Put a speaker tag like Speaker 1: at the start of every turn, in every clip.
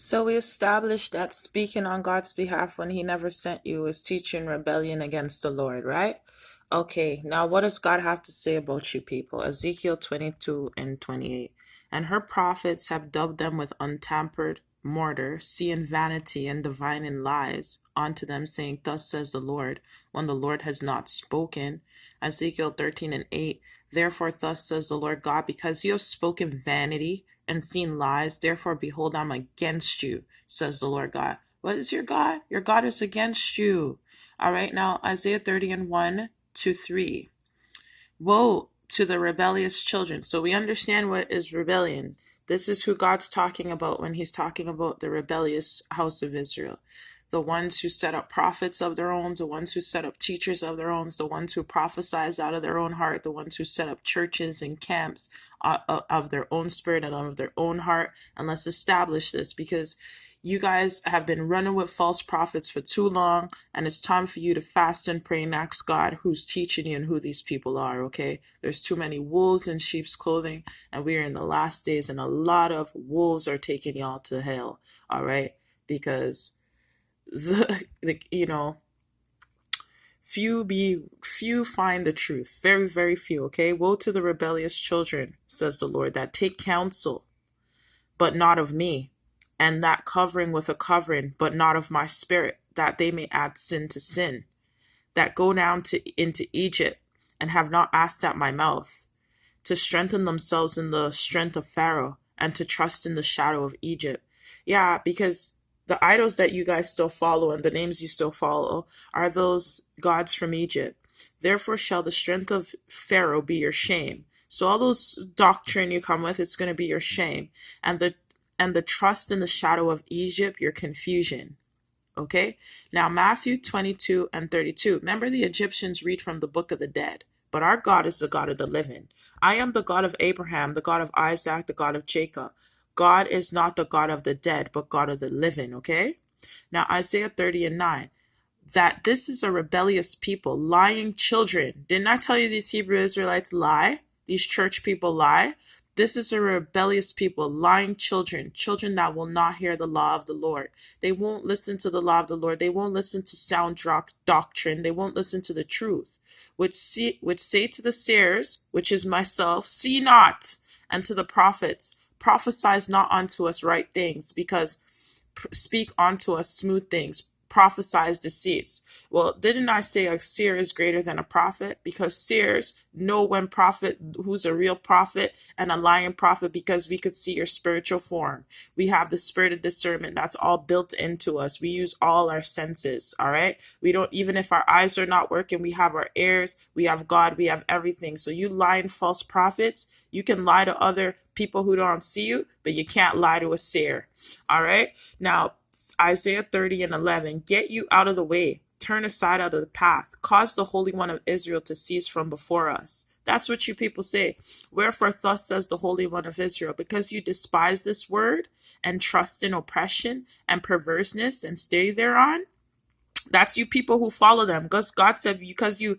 Speaker 1: So we established that speaking on God's behalf when he never sent you is teaching rebellion against the Lord, right? Okay, now what does God have to say about you people? Ezekiel 22 and 28. And her prophets have dubbed them with untampered mortar, seeing vanity and divining lies unto them, saying, Thus says the Lord, when the Lord has not spoken. Ezekiel 13 and 8. Therefore, thus says the Lord God, because you have spoken vanity and seen lies, therefore, behold, I'm against you, says the Lord God. What is your God? Your God is against you. All right, now Isaiah 30 and 1 to 3. Woe to the rebellious children. So we understand what is rebellion. This is who God's talking about when he's talking about the rebellious house of Israel. The ones who set up prophets of their own, the ones who set up teachers of their own, the ones who prophesize out of their own heart, the ones who set up churches and camps of their own spirit and of their own heart. And let's establish this, because you guys have been running with false prophets for too long, and it's time for you to fast and pray and ask God who's teaching you and who these people are, okay? There's too many wolves in sheep's clothing, and we are in the last days, and a lot of wolves are taking y'all to hell, all right? Because few find the truth, very, very few, okay? Woe to the rebellious children, says the Lord, that take counsel, but not of me, and that covering with a covering, but not of my spirit, that they may add sin to sin, that go down into Egypt, and have not asked at my mouth, to strengthen themselves in the strength of Pharaoh, and to trust in the shadow of Egypt. Yeah, because the idols that you guys still follow and the names you still follow are those gods from Egypt. Therefore shall the strength of Pharaoh be your shame. So all those doctrine you come with, it's going to be your shame. And the trust in the shadow of Egypt, your confusion. Okay? Now, Matthew 22 and 32. Remember, the Egyptians read from the book of the dead, but our God is the God of the living. I am the God of Abraham, the God of Isaac, the God of Jacob. God is not the God of the dead, but God of the living, okay? Now, Isaiah 30 and 9. That this is a rebellious people, lying children. Didn't I tell you these Hebrew Israelites lie? These church people lie? This is a rebellious people, lying children, children that will not hear the law of the Lord. They won't listen to the law of the Lord. They won't listen to sound doctrine. They won't listen to the truth, which say to the seers, which is myself, see not, and to the prophets, prophesy not unto us right things, because speak unto us smooth things, prophesies deceits. Well, didn't I say a seer is greater than a prophet? Because seers know when prophet, who's a real prophet and a lying prophet, because we could see your spiritual form. We have the spirit of discernment. That's all built into us. We use all our senses, all right? We don't, even if our eyes are not working, we have our ears, we have God, we have everything. So you lying false prophets, you can lie to other people who don't see you, but you can't lie to a seer, all right? Now, Isaiah 30 and 11, get you out of the way, turn aside out of the path, cause the Holy One of Israel to cease from before us. That's what you people say. Wherefore thus says the Holy One of Israel, because you despise this word and trust in oppression and perverseness and stay thereon. That's you people who follow them. Because God said, because you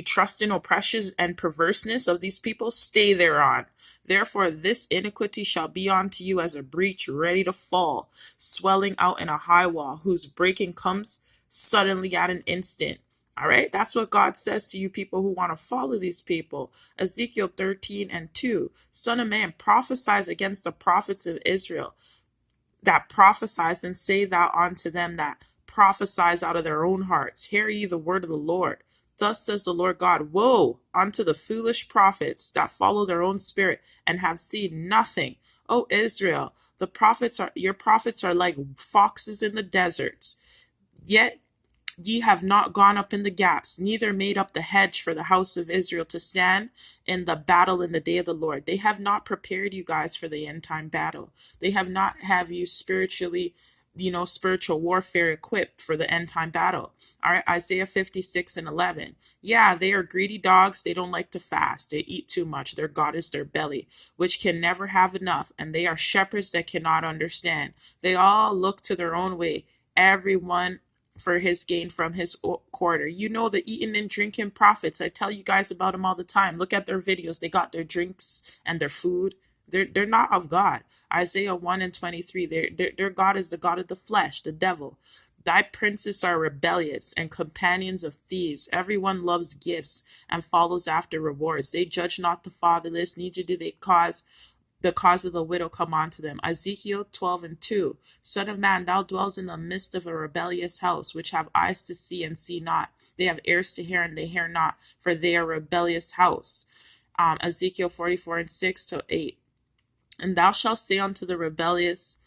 Speaker 1: trust in oppression and perverseness of these people, stay thereon. Therefore, this iniquity shall be unto you as a breach ready to fall, swelling out in a high wall, whose breaking comes suddenly at an instant. All right, that's what God says to you people who want to follow these people. Ezekiel 13 and 2. Son of man, prophesies against the prophets of Israel, that prophesies, and say thou unto them that prophesies out of their own hearts, hear ye the word of the Lord. Thus says the Lord God, woe unto the foolish prophets that follow their own spirit and have seen nothing. O Israel, your prophets are like foxes in the deserts. Yet ye have not gone up in the gaps, neither made up the hedge for the house of Israel to stand in the battle in the day of the Lord. They have not prepared you guys for the end time battle. They have not have you spiritually, spiritual warfare equipped for the end time battle. All right, Isaiah 56 and 11. Yeah, they are greedy dogs. They don't like to fast. They eat too much. Their God is their belly, which can never have enough. And they are shepherds that cannot understand. They all look to their own way, everyone for his gain from his quarter. You know, the eating and drinking prophets. I tell you guys about them all the time. Look at their videos. They got their drinks and their food. They're not of God. Isaiah 1:23, their God is the God of the flesh, the devil. Thy princes are rebellious and companions of thieves. Everyone loves gifts and follows after rewards. They judge not the fatherless, neither do they cause the cause of the widow come unto them. Ezekiel 12:2. Son of man, thou dwells in the midst of a rebellious house, which have eyes to see and see not. They have ears to hear and they hear not, for they are a rebellious house. Ezekiel 44:6-8. And thou shalt say unto the rebellious,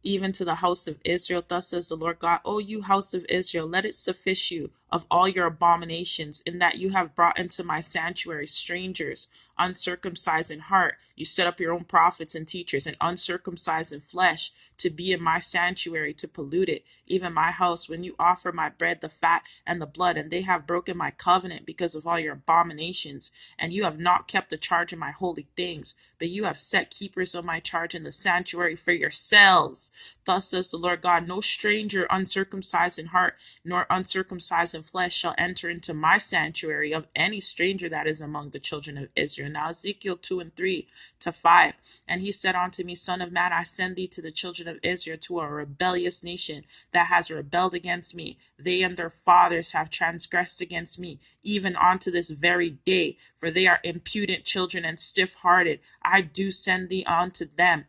Speaker 1: even to the house of Israel, thus says the Lord God, O you house of Israel, let it suffice you of all your abominations, in that you have brought into my sanctuary strangers, uncircumcised in heart. You set up your own prophets and teachers, and uncircumcised in flesh, to be in my sanctuary, to pollute it, even my house, when you offer my bread, the fat, and the blood. And they have broken my covenant because of all your abominations. And you have not kept the charge of my holy things, but you have set keepers of my charge in the sanctuary for yourselves. Thus says the Lord God, no stranger uncircumcised in heart, nor uncircumcised in flesh shall enter into my sanctuary, of any stranger that is among the children of Israel. Now Ezekiel 2:3-5. And he said unto me, Son of man, I send thee to the children of Israel, to a rebellious nation that has rebelled against me. They and their fathers have transgressed against me, even unto this very day, for they are impudent children and stiff-hearted. I do send thee unto them,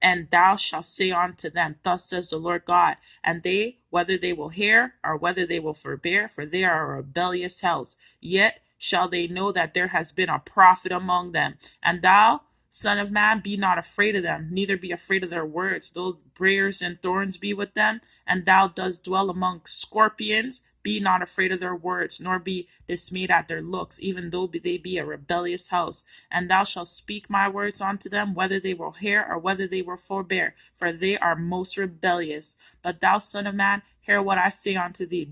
Speaker 1: and thou shalt say unto them, Thus says the Lord God, and they, whether they will hear or whether they will forbear, for they are a rebellious house, yet shall they know that there has been a prophet among them. And thou, Son of man, be not afraid of them, neither be afraid of their words, though briars and thorns be with them, and thou dost dwell among scorpions. Be not afraid of their words, nor be dismayed at their looks, even though they be a rebellious house. And thou shalt speak my words unto them, whether they will hear or whether they will forbear, for they are most rebellious. But thou, Son of man, hear what I say unto thee.